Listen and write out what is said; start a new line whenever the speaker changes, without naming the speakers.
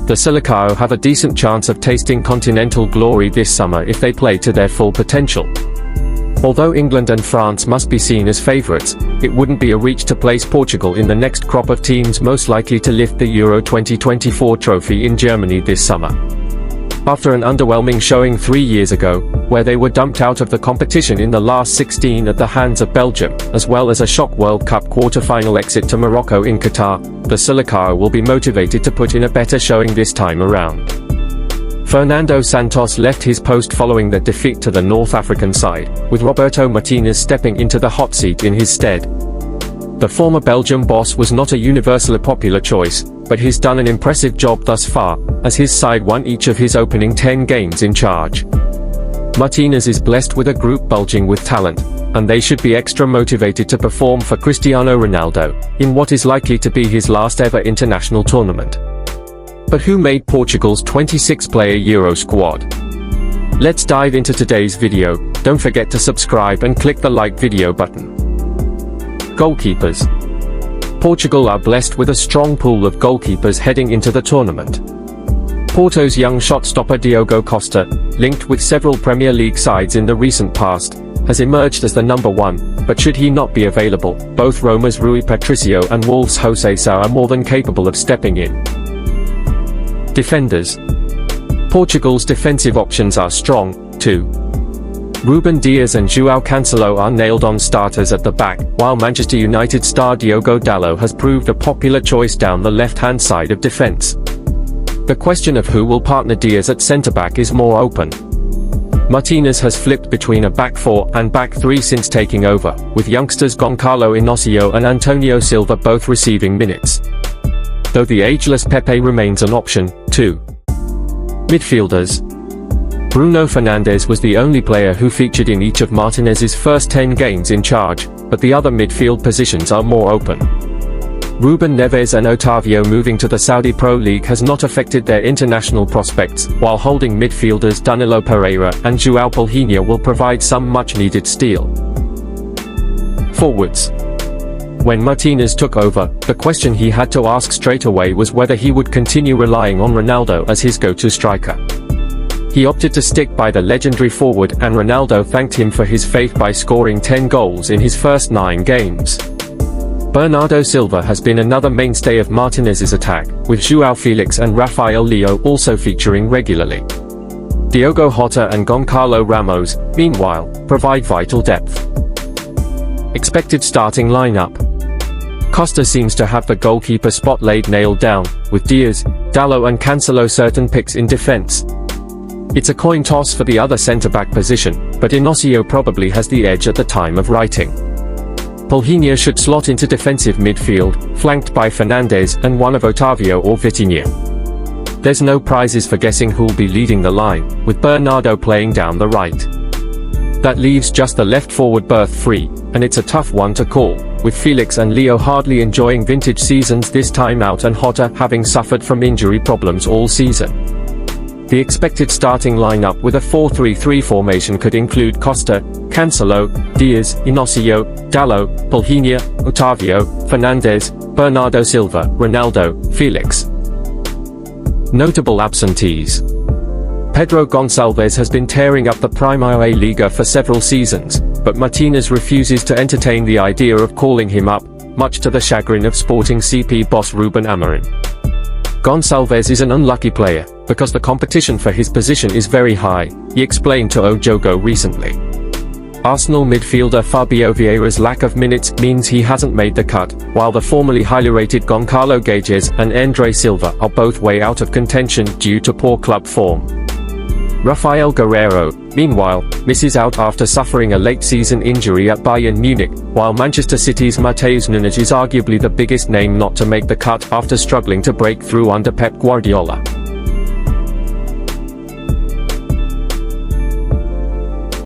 the Selecao have a decent chance of tasting continental glory this summer if they play to their full potential. Although England and France must be seen as favourites, it wouldn't be a reach to place Portugal in the next crop of teams most likely to lift the Euro 2024 trophy in Germany this summer. After an underwhelming showing 3 years ago, where they were dumped out of the competition in the last 16 at the hands of Belgium, as well as a shock World Cup quarter-final exit to Morocco in Qatar, the Selecao will be motivated to put in a better showing this time around. Fernando Santos left his post following the defeat to the North African side, with Roberto Martinez stepping into the hot seat in his stead. The former Belgium boss was not a universally popular choice, but he's done an impressive job thus far, as his side won each of his opening 10 games in charge. Martinez is blessed with a group bulging with talent, and they should be extra motivated to perform for Cristiano Ronaldo, in what is likely to be his last ever international tournament. But who made Portugal's 26-player Euro squad? Let's dive into today's video. Don't forget to subscribe and click the like video button. Goalkeepers. Portugal are blessed with a strong pool of goalkeepers heading into the tournament. Porto's young shot-stopper Diogo Costa, linked with several Premier League sides in the recent past, has emerged as the number one, but should he not be available, both Roma's Rui Patricio and Wolves' Jose Sa are more than capable of stepping in. Defenders. Portugal's defensive options are strong, too. Ruben Dias and João Cancelo are nailed-on starters at the back, while Manchester United star Diogo Dalot has proved a popular choice down the left-hand side of defence. The question of who will partner Dias at centre-back is more open. Martinez has flipped between a back four and back three since taking over, with youngsters Goncalo Inacio and Antonio Silva both receiving minutes. Though the ageless Pepe remains an option, too. Midfielders. Bruno Fernandes was the only player who featured in each of Martinez's first 10 games in charge, but the other midfield positions are more open. Ruben Neves and Otavio moving to the Saudi Pro League has not affected their international prospects, while holding midfielders Danilo Pereira and João Palhinha will provide some much-needed steel. Forwards. When Martinez took over, the question he had to ask straight away was whether he would continue relying on Ronaldo as his go-to striker. He opted to stick by the legendary forward, and Ronaldo thanked him for his faith by scoring 10 goals in his first 9 games. Bernardo Silva has been another mainstay of Martinez's attack, with João Felix and Rafael Leo also featuring regularly. Diogo Jota and Goncalo Ramos, meanwhile, provide vital depth. Expected starting lineup. Costa seems to have the goalkeeper spot nailed down, with Dias, Dalot and Cancelo certain picks in defence. It's a coin toss for the other centre-back position, but Inacio probably has the edge at the time of writing. Palhinha should slot into defensive midfield, flanked by Fernandes and one of Otavio or Vitinha. There's no prizes for guessing who'll be leading the line, with Bernardo playing down the right. That leaves just the left forward berth free, and it's a tough one to call, with Felix and Leo hardly enjoying vintage seasons this time out and Jota having suffered from injury problems all season. The expected starting lineup with a 4-3-3 formation could include Costa, Cancelo, Dias, Inacio, Dalot, Palhinha, Otavio, Fernandes, Bernardo Silva, Ronaldo, Felix. Notable absentees. Pedro Gonçalves has been tearing up the Primeira Liga for several seasons, but Martinez refuses to entertain the idea of calling him up, much to the chagrin of Sporting CP boss Ruben Amorim. Gonçalves is an unlucky player, because the competition for his position is very high, he explained to O Jogo recently. Arsenal midfielder Fabio Vieira's lack of minutes means he hasn't made the cut, while the formerly highly rated Goncalo Guedes and André Silva are both way out of contention due to poor club form. Rafael Guerreiro, meanwhile, misses out after suffering a late-season injury at Bayern Munich, while Manchester City's Matheus Nunes is arguably the biggest name not to make the cut after struggling to break through under Pep Guardiola.